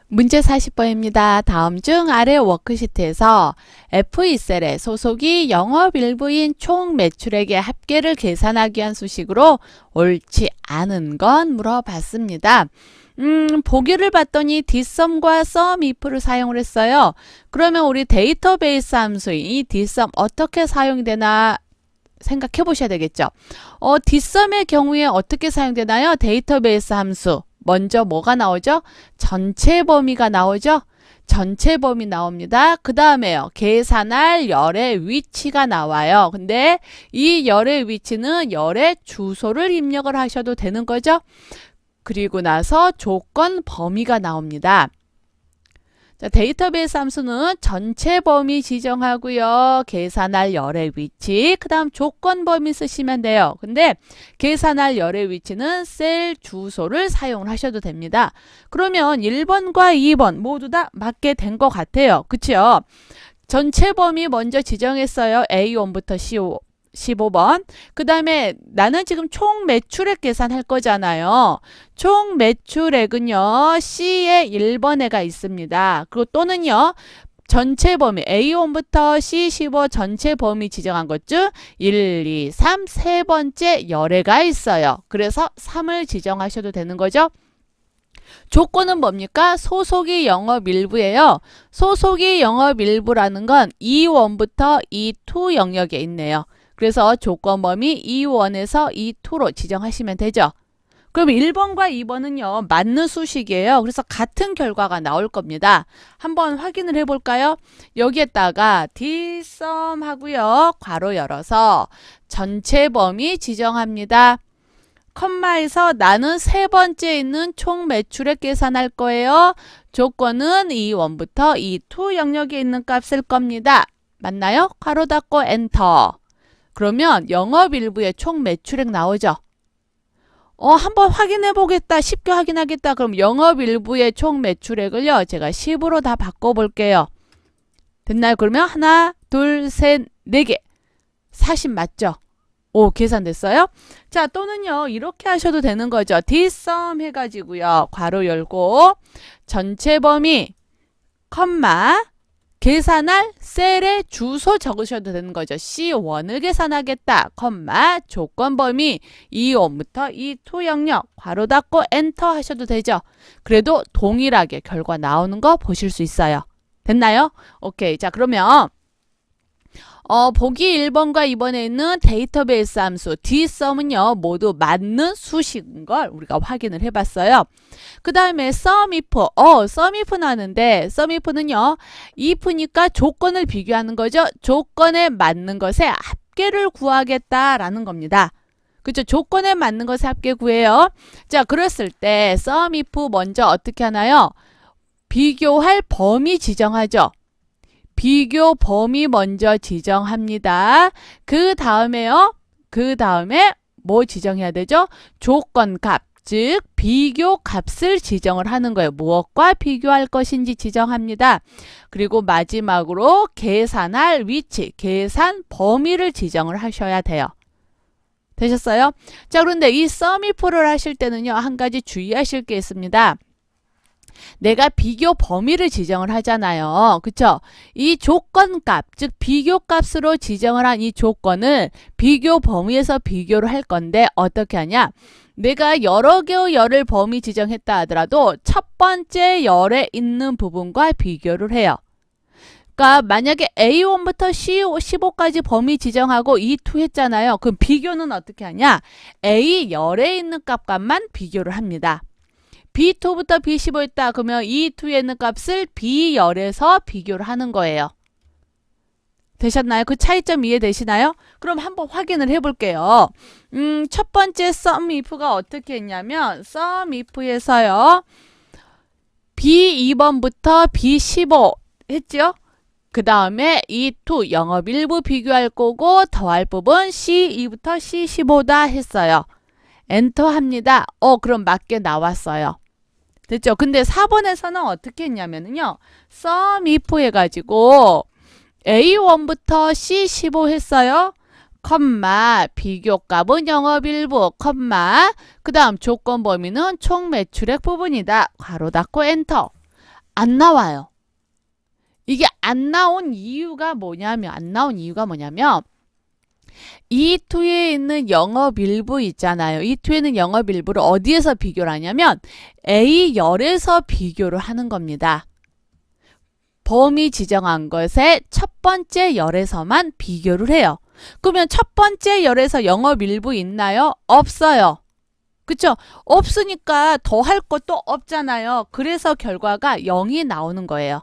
문제 40번입니다. 다음 중 아래 워크시트에서 F2셀의 소속이 영업일부인 총 매출액의 합계를 계산하기 위한 수식으로 옳지 않은 건 물어봤습니다. 보기를 봤더니 dsum과 sumif를 사용을 했어요. 그러면 우리 데이터베이스 함수인 이 dsum 어떻게 사용되나 생각해 보셔야 되겠죠. dsum의 경우에 어떻게 사용되나요? 데이터베이스 함수. 먼저 뭐가 나오죠? 전체 범위가 나오죠? 전체 범위 나옵니다. 그 다음에요. 계산할 열의 위치가 나와요. 근데 이 열의 위치는 열의 주소를 입력을 하셔도 되는 거죠? 그리고 나서 조건 범위가 나옵니다. 자, 데이터베이스 함수는 전체 범위 지정하고요. 계산할 열의 위치, 그 다음 조건 범위 쓰시면 돼요. 근데 계산할 열의 위치는 셀 주소를 사용을 하셔도 됩니다. 그러면 1번과 2번 모두 다 맞게 된 것 같아요. 그쵸? 전체 범위 먼저 지정했어요. A1부터 C15번. 그 다음에 나는 지금 총 매출액 계산할 거잖아요. 총 매출액은요. C에 1번에가 있습니다. 그리고 또는요. 전체 범위 A1부터 C15 전체 범위 지정한 것 중 1, 2, 3 세 번째 열애가 있어요. 그래서 3을 지정하셔도 되는 거죠. 조건은 뭡니까? 소속이 영업일부예요. 소속이 영업일부라는 건 E1부터 E2 영역에 있네요. 그래서 조건 범위 E1에서 E2로 지정하시면 되죠. 그럼 1번과 2번은요. 맞는 수식이에요. 그래서 같은 결과가 나올 겁니다. 한번 확인을 해볼까요? 여기에다가 dsum 하고요. 괄호 열어서 전체 범위 지정합니다. 컴마에서 나는 세 번째 있는 총 매출액 계산할 거예요. 조건은 E1부터 E2 영역에 있는 값 쓸 겁니다. 맞나요? 괄호 닫고 엔터. 그러면 영업일부의 총 매출액 나오죠. 한번 확인해 보겠다. 쉽게 확인하겠다. 그럼 영업일부의 총 매출액을요. 제가 10으로 다 바꿔볼게요. 됐나요? 그러면 하나, 둘, 셋, 네 개. 40 맞죠? 오, 계산됐어요? 자, 또는요. 이렇게 하셔도 되는 거죠. dsum 해가지고요. 괄호 열고 전체 범위, 컴마, 계산할 셀의 주소 적으셔도 되는 거죠. C1을 계산하겠다, 컴마, 조건 범위 E1부터 E2 영역, 괄호 닫고 엔터 하셔도 되죠. 그래도 동일하게 결과 나오는 거 보실 수 있어요. 됐나요? 오케이. 자, 그러면 보기 1번과 2번에 있는 데이터베이스 함수 dsum은요 모두 맞는 수식인 걸 우리가 확인을 해봤어요. 그 다음에 sumif, sumif 나는데 sumif는요 if니까 조건을 비교하는 거죠. 조건에 맞는 것의 합계를 구하겠다라는 겁니다. 그죠? 조건에 맞는 것의 합계 구해요. 자, 그랬을 때 sumif 먼저 어떻게 하나요? 비교할 범위 지정하죠. 비교 범위 먼저 지정합니다. 그 다음에요. 그 다음에 뭐 지정해야 되죠? 조건 값, 즉 비교 값을 지정을 하는 거예요. 무엇과 비교할 것인지 지정합니다. 그리고 마지막으로 계산할 위치, 계산 범위를 지정을 하셔야 돼요. 되셨어요? 자, 그런데 이 sumif를 하실 때는요. 한 가지 주의하실 게 있습니다. 내가 비교 범위를 지정을 하잖아요. 그쵸? 이 조건값, 즉 비교값으로 지정을 한 이 조건을 비교 범위에서 비교를 할 건데 어떻게 하냐? 내가 여러 개의 열을 범위 지정했다 하더라도 첫 번째 열에 있는 부분과 비교를 해요. 그러니까 만약에 A1부터 C15까지 범위 지정하고 E2 했잖아요. 그럼 비교는 어떻게 하냐? A 열에 있는 값만 비교를 합니다. B2부터 B15 있다. 그러면 E2에 있는 값을 B열에서 비교를 하는 거예요. 되셨나요? 그 차이점 이해되시나요? 그럼 한번 확인을 해볼게요. 첫 번째 sumif가 어떻게 했냐면 sumif에서요. B2번부터 B15 했죠? 그 다음에 E2 영업일부 비교할 거고 더할 부분 C2부터 C15다 했어요. 엔터 합니다. 그럼 맞게 나왔어요. 됐죠? 근데 4번에서는 어떻게 했냐면요. sumif 해가지고 A1부터 C15 했어요. 컴마 비교값은 영업일부 컴마 그 다음 조건 범위는 총 매출액 부분이다. 괄호 닫고 엔터. 안 나와요. 이게 안 나온 이유가 뭐냐면 E2에 있는 영업일부 있잖아요. E2에 있는 영업일부를 어디에서 비교를 하냐면 A열에서 비교를 하는 겁니다. 범위 지정한 것의 첫 번째 열에서만 비교를 해요. 그러면 첫 번째 열에서 영업일부 있나요? 없어요. 그쵸? 없으니까 더 할 것도 없잖아요. 그래서 결과가 0이 나오는 거예요.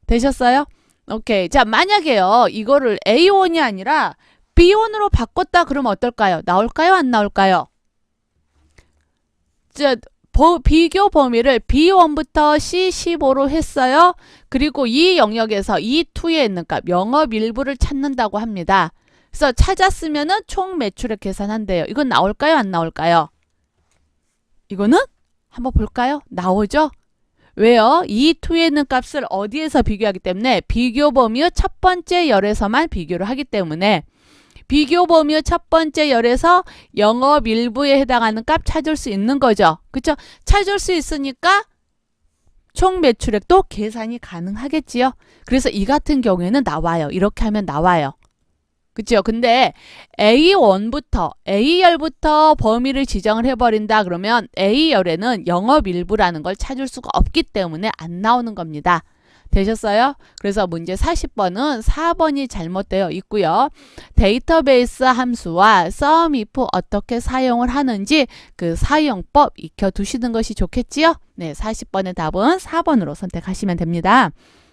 되셨어요? 오케이. 자, 만약에요. 이거를 A1이 아니라 B1으로 바꿨다 그러면 어떨까요? 나올까요? 안 나올까요? 자, 비교 범위를 B1부터 C15로 했어요. 그리고 이 영역에서 E2에 있는 값, 영업일부를 찾는다고 합니다. 그래서 찾았으면은 총 매출액 계산한대요. 이건 나올까요? 안 나올까요? 이거는 한번 볼까요? 나오죠? 왜요? E2에 있는 값을 어디에서 비교하기 때문에 비교 범위의 첫 번째 열에서만 비교를 하기 때문에 비교 범위의 첫 번째 열에서 영업일부에 해당하는 값 찾을 수 있는 거죠. 그쵸? 찾을 수 있으니까 총 매출액도 계산이 가능하겠지요. 그래서 이 같은 경우에는 나와요. 이렇게 하면 나와요. 그쵸? 근데 A열부터 범위를 지정을 해버린다 그러면 A열에는 영업일부라는 걸 찾을 수가 없기 때문에 안 나오는 겁니다. 되셨어요? 그래서 문제 40번은 4번이 잘못되어 있고요. 데이터베이스 함수와 SUMIF 어떻게 사용을 하는지 그 사용법 익혀두시는 것이 좋겠지요? 네, 40번의 답은 4번으로 선택하시면 됩니다.